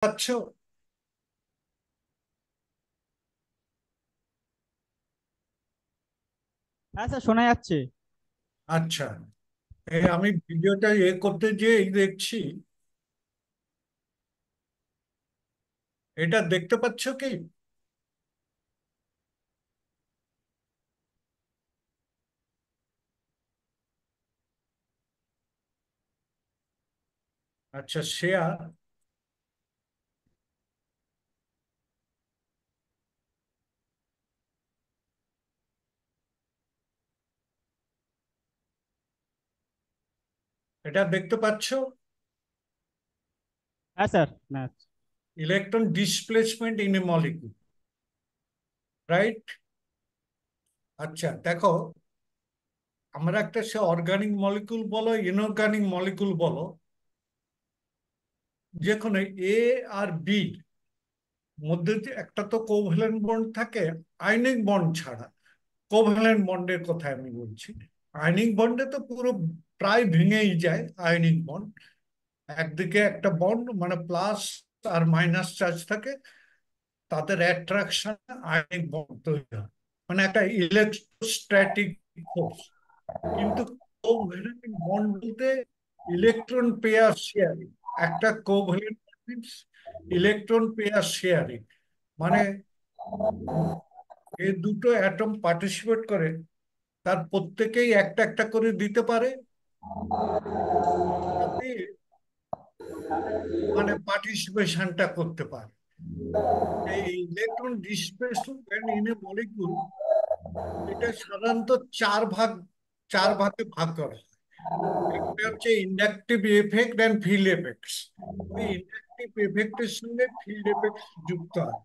পাচ্ছ? হ্যাঁ স্যার, শোনা যাচ্ছে। আচ্ছা, এই আমি ভিডিওটা করতে যেয়ে দেখছি। এটা দেখতে পাচ্ছ কি? আচ্ছা, শেয়ার। এটা দেখতে পাচ্ছ? হ্যাঁ স্যার, না। Electron displacement in a molecule, right? আচ্ছা, দেখো, আমরা একটা সে অর্গানিক মলিকুল বলো, ইনঅর্গানিক মলিকুল বলো, যে কোনো এ আর বি মধ্যে যে একটা তো কোভ্যালেন্ট বন্ড থাকে, আয়নিক বন্ড ছাড়া। কোভ্যালেন্ট বন্ডের কথা আমি বলছি। আয়নিক বন্ডে তো পুরো প্রায় ভেঙেই যায় আয়নিক বন্ড। একদিকে একটা বন্ড মানে প্লাস আর মাইনাস চার্জ থাকে, তাদের অ্যাট্রাকশন আয়নিক বন্ড তৈরি হয়, মানে একটা ইলেকট্রোস্ট্যাটিক ফোর্স। কিন্তু কোভ্যালেন্ট বন্ড বলতে ইলেকট্রন পেয়ার শেয়ারিং। একটা কোভ্যালেন্ট ইলেকট্রন পেয়ার শেয়ারিং, মানে এই দুটো অ্যাটম পার্টিসিপেট করে, তার প্রত্যেকেই একটা একটা করে দিতে পারে। মানে পার্টিসিপেশনটা করতে পারে। এই electron displacement in a molecule, এটা সাধারণত চার ভাগে ভাগ করা হয়। একটা হচ্ছে inductive effect and field effects. ওই ইন্ডাকটিভ এফেক্টের সঙ্গে ফিল্ড এফেক্টস যুক্ত হয়।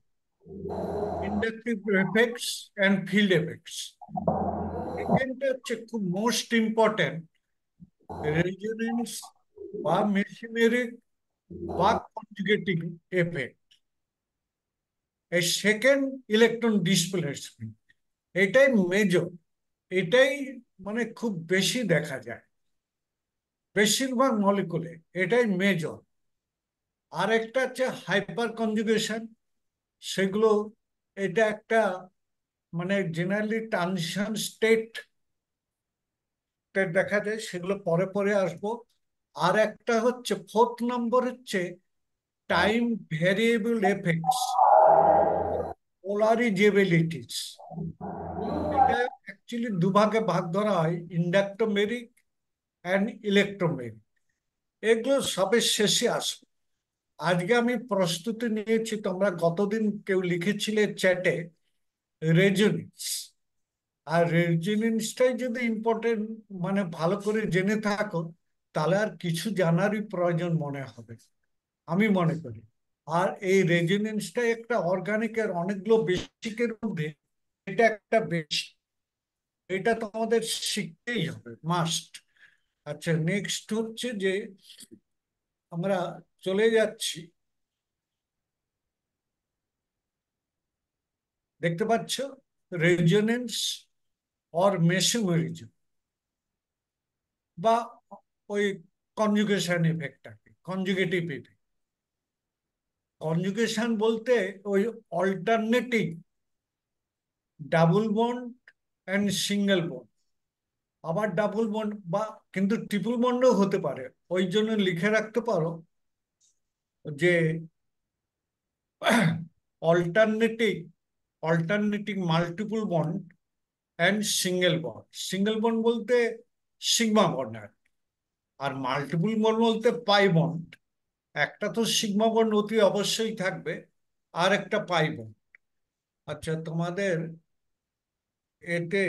Inductive effects and field effects. সেকেন্ডটা হচ্ছে খুব মোস্ট ইম্পর্টেন্ট, রেজোনেন্স বা মেশিনারি বা কনজুগেটিং এফেক্ট। এই সেকেন্ড ইলেকট্রন ডিসপ্লেসমেন্ট, এটাই মেজর। এটাই মানে খুব বেশি দেখা যায় বেশিরভাগ মলিকুলে, এটাই মেজর। আর একটা হচ্ছে হাইপার কনজুগেশন। সেগুলো, এটা একটা মানে জেনারেলি ট্রানজিশন স্টেট দেখা যায়, সেগুলো পরে পরে আসবো। আর একটা হচ্ছে ফোর্থ নম্বর হচ্ছে টাইম ভ্যারিয়েবল এফেক্টস, পোলারিজেবিলিটিস। এটা অ্যাকচুয়ালি দুভাগে ভাগ ধরা হয়, ইন্ডাক্টোমেরিক অ্যান্ড ইলেকট্রোমেরিক। এগুলো সবের শেষে আসবে। আজকে আমি প্রস্তুতি নিয়েছি, তোমরা গতদিন কেউ লিখেছিলে চ্যাটে রেজোনেন্স। আর রেজোনেন্সটাই যদি ইম্পর্টেন্ট মানে ভালো করে জেনে থাকো, তাহলে আর কিছু জানারই প্রয়োজন মনে হবে, আমি মনে করি। আর এই রেজোনেন্সটা একটা অর্গানিকের অনেকগুলো বেসিকের মধ্যে এটা একটা বেসিক। এটা তো আমাদের শিখতেই হবে, মাস্ট। আচ্ছা, নেক্সট হচ্ছে যে আমরা চলে যাচ্ছি, দেখতে পাচ্ছ রেজোনেন্স অর মেসোমেরিজম, বা ওই কনজুগেশন এফেক্টটাকে কনজুগেটিভ এফেক্ট। কনজুগেশন বলতে ওই alternating double bond and single bond, আবার ডাবল বন্ড বা কিন্তু ট্রিপল বন্ডও হতে পারে। ওই জন্য লিখে রাখতে পারো যে alternating alternating multiple bond and single bond. Single bond বলতে সিগমা বন্ড, আর মাল্টিপল বন্ড বলতে পাই বন্ড। একটা তো সিগমা বন্ড অতি অবশ্যই থাকবে, আর একটা পাই বন্ড। আচ্ছা, তোমাদের এতে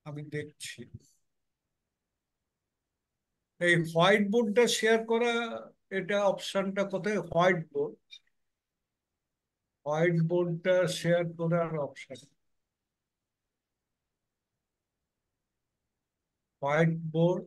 আমি দেখছি এই হোয়াইট বোর্ডটা শেয়ার করা, এটা অপশনটা কোথায়? হোয়াইট বোর্ড, হোয়াইট বোর্ডটা শেয়ার করার অপশন, হোয়াইট বোর্ড।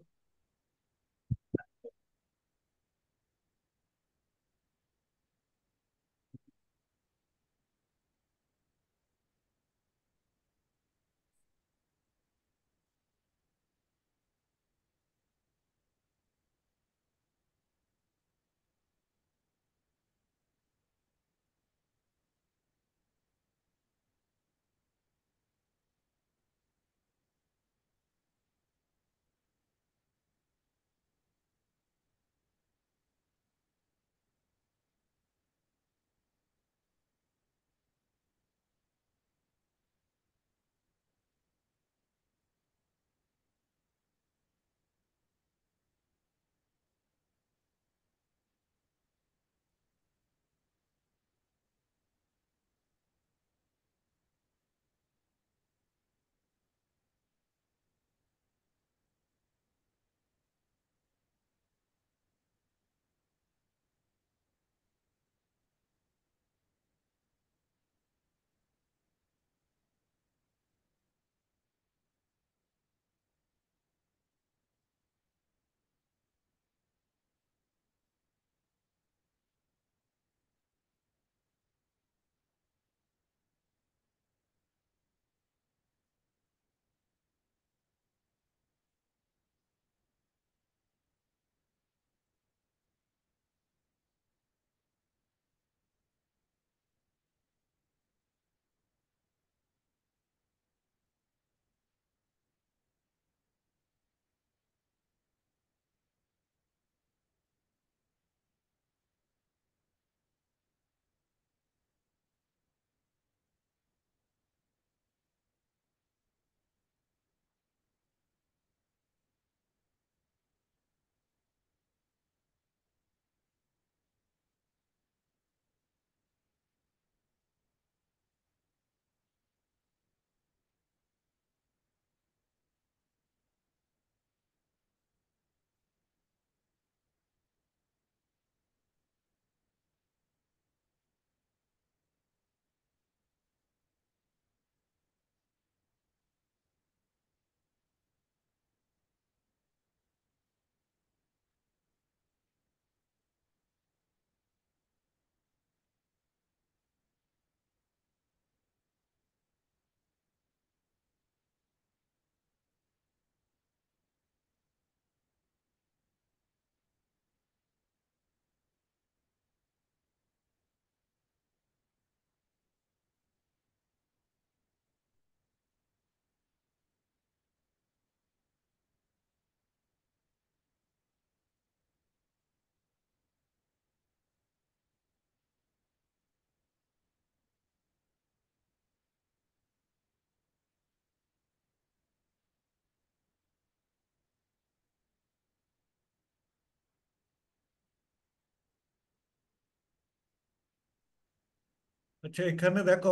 আচ্ছা, এখানে দেখো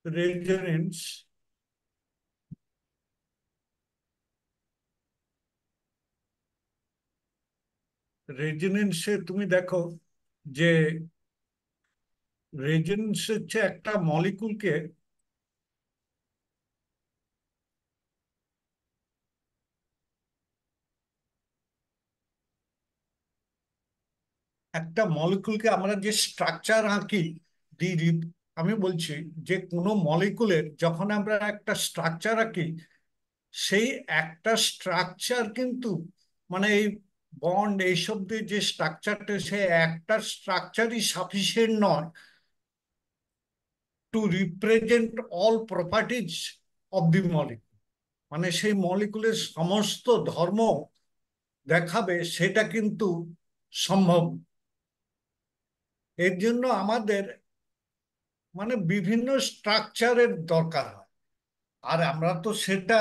রেজোনেন্স। রেজোনেন্সে তুমি দেখো যে রেজোনেন্স হচ্ছে একটা মলিকুলকে আমরা যে স্ট্রাকচার আঁকি আমি বলছি যে কোনো মলিকুলের যখন আমরা একটা স্ট্রাকচার আঁকি, সেই একটা স্ট্রাকচার কিন্তু মানে এই বন্ড এইসব দিয়ে যে স্ট্রাকচারটা, সে একটা স্ট্রাকচারই সাফিসিয়েন্ট নয় two represent all properties of the molecule. মানে সেই মলিকুলের সমস্ত ধর্ম দেখাবে সেটা কিন্তু সম্ভব। এর জন্য আমাদের মানে বিভিন্ন স্ট্রাকচারের দরকার হয়। আর আমরা তো সেটা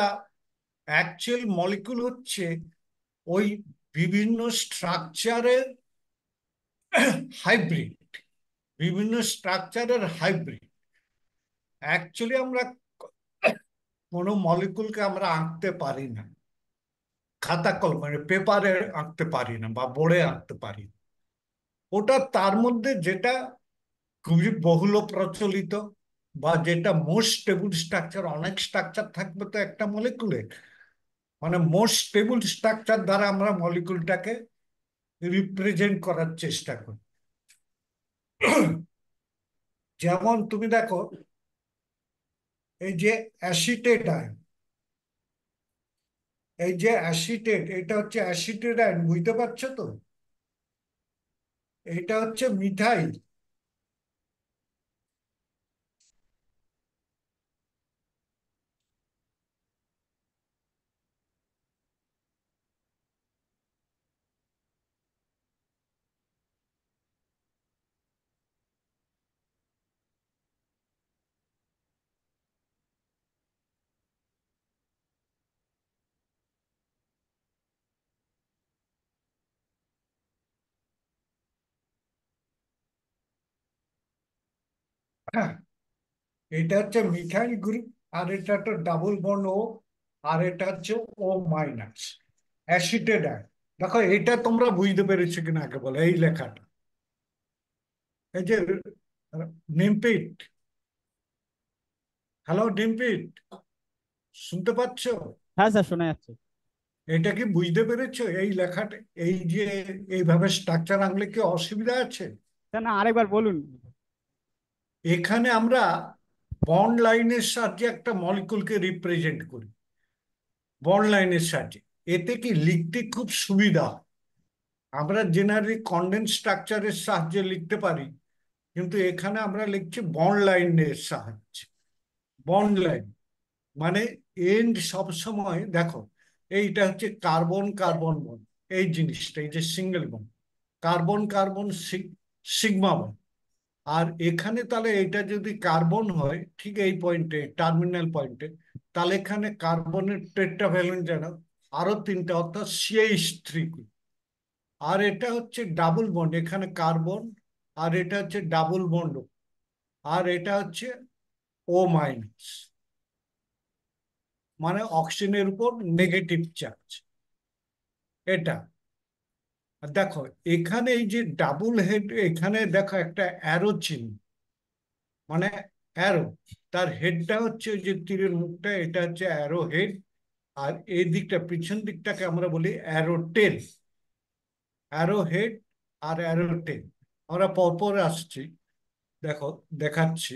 অ্যাকচুয়াল মলিকুল হচ্ছে ওই বিভিন্ন স্ট্রাকচারের হাইব্রিড। বিভিন্ন স্ট্রাকচারের হাইব্রিড। অ্যাকচুয়ালি আমরা কোনো মলিকুলকে আমরা আঁকতে পারি না, খাতা কলমে পেপারে আঁকতে পারি না বা বোর্ডে আঁকতে পারি না। ওটা তার মধ্যে যেটা খুবই বহুল প্রচলিত বা যেটা মোস্ট স্টেবল স্ট্রাকচার, অনেক স্ট্রাকচার থাকবে তো একটা মলিকুলে, মানে মোস্ট স্টেবল স্ট্রাকচার দ্বারা আমরা মলিকুলটাকে রিপ্রেজেন্ট করার চেষ্টা করি। যেমন তুমি দেখো এই যে অ্যাসিটেট আয়ন, এই যে অ্যাসিটেট, এটা হচ্ছে অ্যাসিটেট আয়ন, বুঝতে পারছো তো? এটা হচ্ছে মিথাইল। হ্যাঁ, এটা হচ্ছে মিথাইল গ্রুপ। আর এটা একটা ডাবল বন্ড ও। আর এটা হচ্ছে ও মাইনাস, অ্যাসিটেট আয়ন। দেখো এটা তোমরা বুঝতে পেরেছো কিনা আগে বলো, এই লেখাটা, এই যে নিমপিট। হ্যালো নিমপিট, শুনতে পাচ্ছ? হ্যাঁ স্যার, শোনা যাচ্ছে। এটা কি বুঝতে পেরেছো এই লেখাটা? এই যে এইভাবে স্ট্রাকচার আনলে কি অসুবিধা আছে? স্যার না, আরেকবার বলুন। এখানে আমরা বন্ড লাইনের সাহায্যে একটা মলিকুলকে রিপ্রেজেন্ট করি, বন্ড লাইনের সাহায্যে। এতে কি লিখতে খুব সুবিধা হয়। আমরা জেনারেলি কন্ডেন্স স্ট্রাকচারের সাহায্যে লিখতে পারি, কিন্তু এখানে আমরা লিখছি বন্ড লাইনের সাহায্যে। বন্ড লাইন মানে এন্ড সবসময় দেখো, এইটা হচ্ছে কার্বন কার্বন বন্ড, এই জিনিসটা, এই যে single bond, carbon carbon sigma bond. আর এখানে তাহলে এটা যদি কার্বন হয় ঠিক এই পয়েন্টে, টার্মিনাল পয়েন্টে, তাহলে এখানে কার্বনের টেট্রাভ্যালেন্ট যেন আরো তিনটা, অর্থাৎ CH3। আর এটা হচ্ছে ডাবল বন্ড, এখানে কার্বন, আর এটা হচ্ছে ডাবল বন্ড, আর এটা হচ্ছে ও মাইনাস, মানে অক্সিজেনের উপর নেগেটিভ চার্জ এটা। আর দেখো এখানে এই যে ডাবল হেড, এখানে দেখো একটা অ্যারো চিহ্ন, মানে অ্যারো, তার হেডটা হচ্ছে ওই যে তীরের মুখটা, এটা হচ্ছে অ্যারো হেড। আর এই দিকটা, পিছন দিকটাকে আমরা বলি অ্যারো টেল। অ্যারো হেড আর অ্যারো টেল আমরা পরপর আসছি। দেখো দেখাচ্ছি।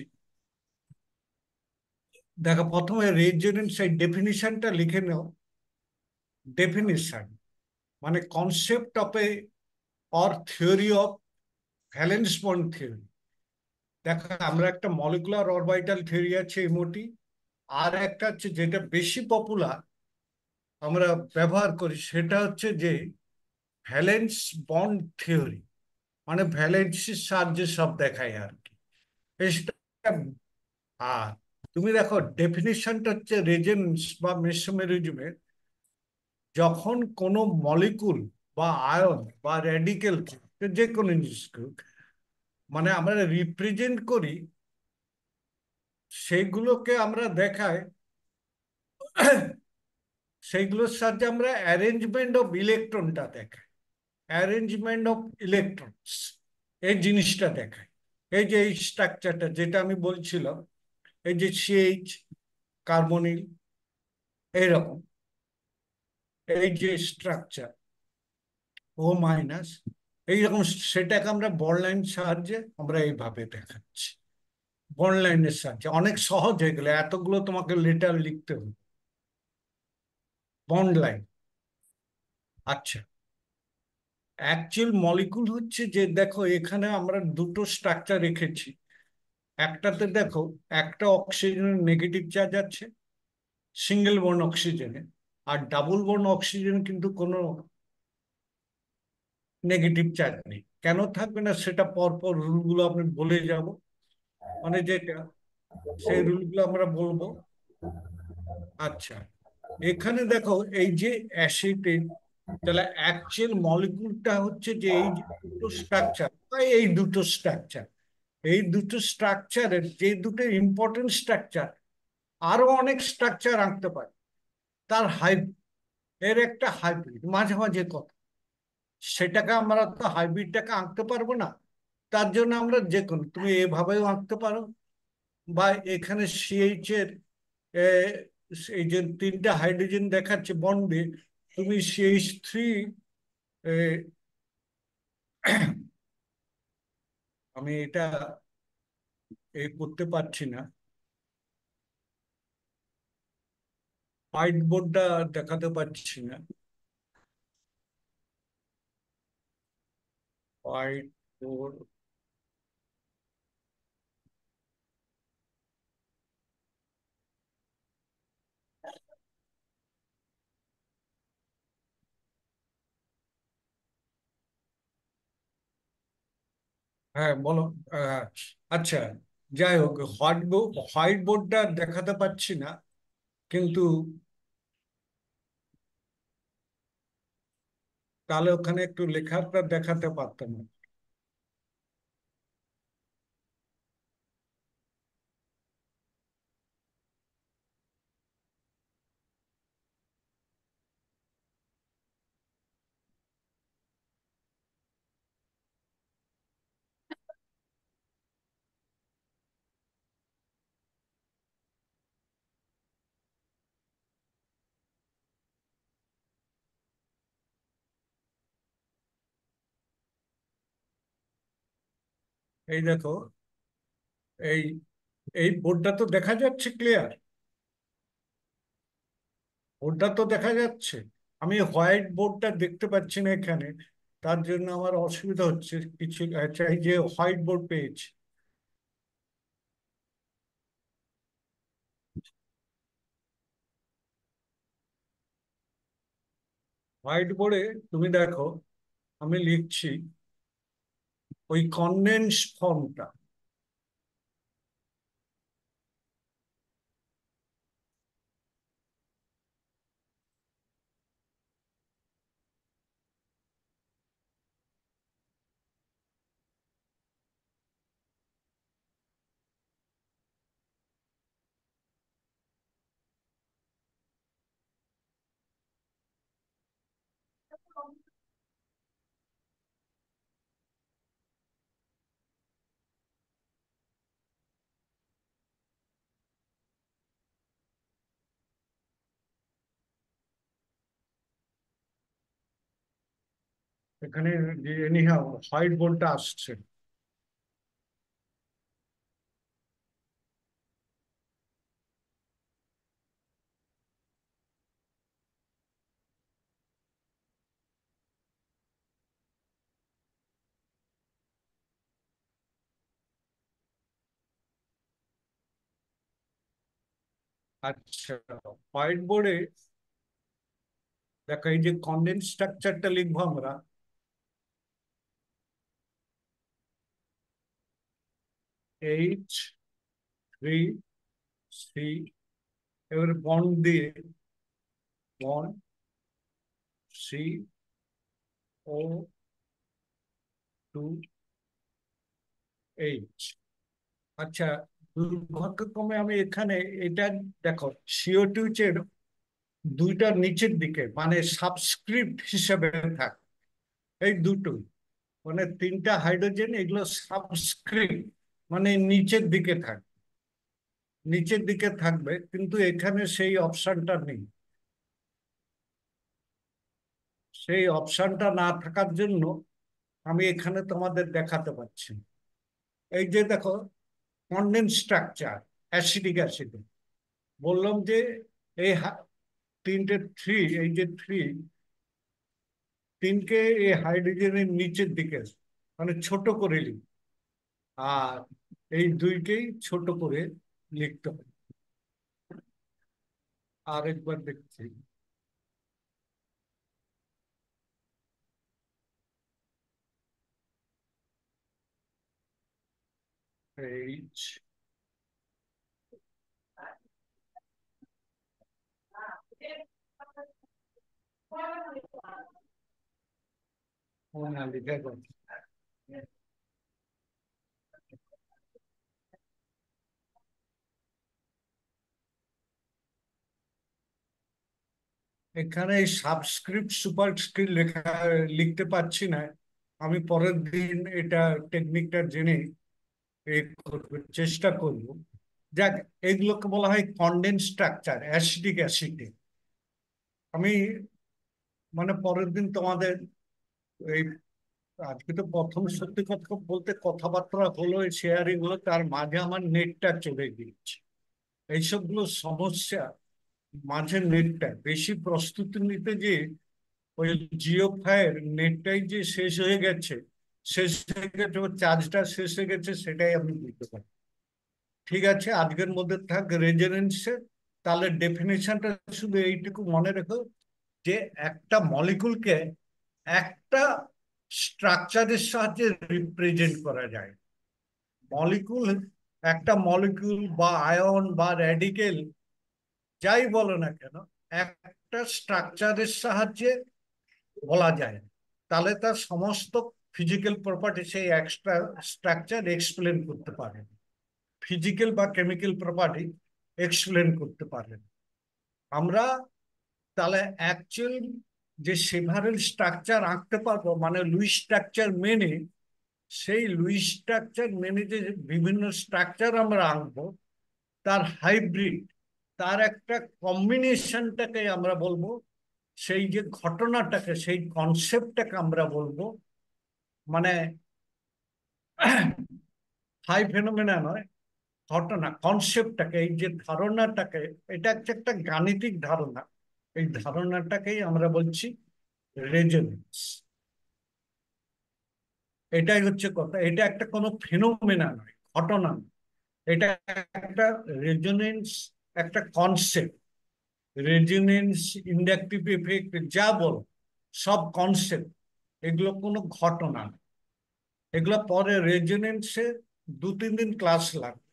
দেখো প্রথমে রেজোনেন্স এই ডেফিনিশনটা লিখে নাও। ডেফিনিশন মানে concept of a or theory of valence bond theory. দেখো আমরা একটা মলিকুলার অরবিটাল থিওরি আছে এমওটি, আর একটা হচ্ছে যেটা বেশি পপুলার আমরা ব্যবহার করি, সেটা হচ্ছে যে ভ্যালেন্স বন্ড থিওরি। মানে ভ্যালেন্সির সাহায্যে সব দেখায় আর কি। এটা- আর তুমি দেখো ডেফিনিশনটা হচ্ছে রেজোনেন্স বা মেসোমেরিজমের, যখন কোনো মলিকুল বা আয়ন বা র্যাডিকেল, যে কোনো জিনিস, মানে আমরা রিপ্রেজেন্ট করি সেইগুলোকে আমরা দেখাই, সেইগুলোর সাহায্যে আমরা অ্যারেঞ্জমেন্ট অফ ইলেকট্রনটা দেখাই, অ্যারেঞ্জমেন্ট অফ ইলেকট্রনস, এই জিনিসটা দেখায়। এই যে এই স্ট্রাকচারটা যেটা আমি বলছিলাম, এই যে সিএইচ কার্বনিল, এইরকম এই যে স্ট্রাকচার ও মাইনাস এইরকম, সেটাকে আমরা বন্ড লাইন সাহায্যে আমরা এইভাবে দেখাচ্ছি। বন্ড লাইনের সাহায্যে অনেক সহজ হয়ে গেলে, এতগুলো তোমাকে লেটার লিখতে হবে। Bond line. আচ্ছা, অ্যাকচুয়াল মলিকুল হচ্ছে যে, দেখো এখানে আমরা দুটো স্ট্রাকচার রেখেছি। একটাতে দেখো একটা অক্সিজেনের নেগেটিভ চার্জ আছে, সিঙ্গেল বন্ড অক্সিজেনে। আর ডাবল বন্ড অক্সিজেন কিন্তু কোনো নেগেটিভ চার্জ নেই। কেন থাকবে না সেটা পরপর রুলগুলো আমি বলে যাব, মানে যেটা সেই রুলগুলো আমরা বলবো। আচ্ছা, এখানে দেখো এই যে অ্যাসিটেট, তাহলে অ্যাকচুয়াল মলিকুলটা হচ্ছে যে এই যে দুটো স্ট্রাকচার, এই দুটো স্ট্রাকচার, এই দুটো স্ট্রাকচারের যে দুটো ইম্পর্টেন্ট স্ট্রাকচার, আরো অনেক স্ট্রাকচার আঁকতে পারে। তার এর একটা হাইব্রিড মাঝে মাঝে কথা, সেটাকে আমরা তো হাইব্রিডটাকে আঁকতে পারবো না। তার জন্য আমরা যে কোনো, তুমি এভাবেও আঁকতে পারো, বা এখানে সিএইচ এর এ, এই যে তিনটা হাইড্রোজেন দেখাচ্ছে বন্ডে, তুমি CH3, আমি এটা করতে পারছি না, হোয়াইট বোর্ডটা দেখাতে পারছি না। হোয়াইট বোর্ড, হ্যাঁ বলো। আহ, আচ্ছা, যাই হোক, হোয়াইট বোর্ডটা দেখাতে পাচ্ছি না, কিন্তু তাহলে ওখানে একটু লেখাটা দেখাতে পারতাম। এই দেখো, এই এই বোর্ডটা তো দেখা যাচ্ছে ক্লিয়ার, বোর্ডটা তো দেখা যাচ্ছে। আমি হোয়াইট বোর্ডটা দেখতে পাচ্ছি না এখানে, তার জন্য আমার অসুবিধা হচ্ছে কিছু। আচ্ছা, এই যে হোয়াইট বোর্ড পেয়েছি। হোয়াইট বোর্ডে তুমি দেখো, আমি লিখছি ওই কনডেন্স ফর্মটা। এখানে যে এনিহাও হোয়াইট বোর্ডটা আসছে। আচ্ছা, হোয়াইট বোর্ডে দেখো এই যে কনডেন্স স্ট্রাকচারটা লিখবো আমরা, H3C, এবার বন্ড দিয়ে, বন্ড CO2H। আচ্ছা, দুর্ভাগ্যক্রমে আমি এখানে এটা, দেখো, CO2 এর দুইটা নিচের দিকে মানে সাবস্ক্রিপ্ট হিসেবে থাকে, এই দুটো, মানে তিনটা হাইড্রোজেন, এগুলো সাবস্ক্রিপ্ট, মানে নিচের দিকে থাকে, নিচের দিকে থাকবে, কিন্তু এখানে সেই অপশনটা নেই। সেই অপশনটা না থাকার জন্য আমি এখানে তোমাদের দেখাতে পাচ্ছি না। এই যে দেখো, কন্ডেন্স স্ট্রাকচার অ্যাসিডিক অ্যাসিডে, বললাম যে এই তিনটে থ্রি, এই যে থ্রি, তিনকে এই হাইড্রোজেনের নিচের দিকে মানে ছোট করে লিখ, আর এই দুইকেই ছোট করে লিখতে হবে। আরেকবার দেখছি, এইচ, লিখে করছি। এখানে এই সাবস্ক্রিপ্ট সুপারস্ক্রিপ্ট লেখা লিখতে পারছি না। আমি পরের দিন এটা টেকনিকটা জেনে চেষ্টা করব। যাক, এগুলোকে বলা হয় কন্ডেন্স স্ট্রাকচার অ্যাসিডিক অ্যাসিডে। আমি মানে পরের দিন তোমাদের এই, আজকে তো প্রথম সত্যি কথা বলতে কথাবার্তা হলো, শেয়ারিং হলো, তার মাঝে আমার নেটটা চলে গিয়েছে। এইসবগুলো সমস্যা, মাঝে নেটটা বেশি প্রস্তুতি নিতে যে ওই জিও ফায়ার নেটটাই যে শেষ হয়ে গেছে, শেষ হয়ে গেছে, ওর চার্জটা শেষ হয়ে গেছে, সেটাই আমি বুঝতে পারি। ঠিক আছে, আজকের মধ্যে থাক রেজোনেন্সের। তাহলে ডেফিনেশনটা শুধু এইটুকু মনে রেখো, যে একটা মলিকুলকে একটা স্ট্রাকচারের সাহায্যে রিপ্রেজেন্ট করা যায়। মলিকুল, একটা মলিকুল বা আয়ন বা র্যাডিকেল, যাই বলো না কেন, একটা স্ট্রাকচারের সাহায্যে বলা যায়, তাহলে তার সমস্ত ফিজিক্যাল প্রপার্টি সেই এক্সট্রা স্ট্রাকচার এক্সপ্লেন করতে পারে, ফিজিক্যাল বা কেমিক্যাল প্রপার্টি এক্সপ্লেন করতে পারেন। আমরা তাহলে অ্যাকচুয়াল যে সেভারেল স্ট্রাকচার আঁকতে পারবো, মানে লুইস স্ট্রাকচার মেনে, সেই লুইস স্ট্রাকচার মেনে যে বিভিন্ন স্ট্রাকচার আমরা আঁকবো, তার হাইব্রিড, তার একটা কম্বিনেশনটাকে আমরা বলবো, সেই যে ঘটনাটাকে, সেই কনসেপ্টটাকে আমরা বলবো, মানে হাই ফেনোমেনা নয়, ঘটনা কনসেপ্টটাকে, এই যে ধারণাটাকে, এটা হচ্ছে একটা গাণিতিক ধারণা, এই ধারণাটাকেই আমরা বলছি রেজোনেন্স। এটাই হচ্ছে কথা, এটা একটা কোনো ফেনোমেনা নয়, ঘটনা নয়, এটা একটা রেজোনেন্স, একটা কনসেপ্ট। রেজোনেন্স, ইন্ডাকটিভ এফেক্ট, যা বল, সব কনসেপ্ট, এগুলো কোনো ঘটনা না। এগুলো পরে রেজোনেন্সে 2-3 দিন ক্লাস লাগবে,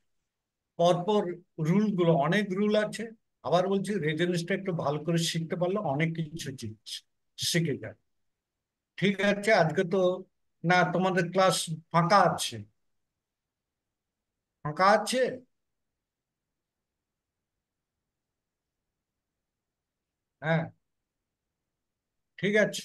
পরপর রুলগুলো, অনেক রুল আছে। আবার বলছি, রেজোনেন্সটা একটু ভালো করে শিখতে পারলে অনেক কিছু জিনিস শিখে যায়। ঠিক আছে, আজকে তো না, তোমাদের ক্লাস ফাঁকা আছে? ফাঁকা আছে? হ্যাঁ, ঠিক আছে।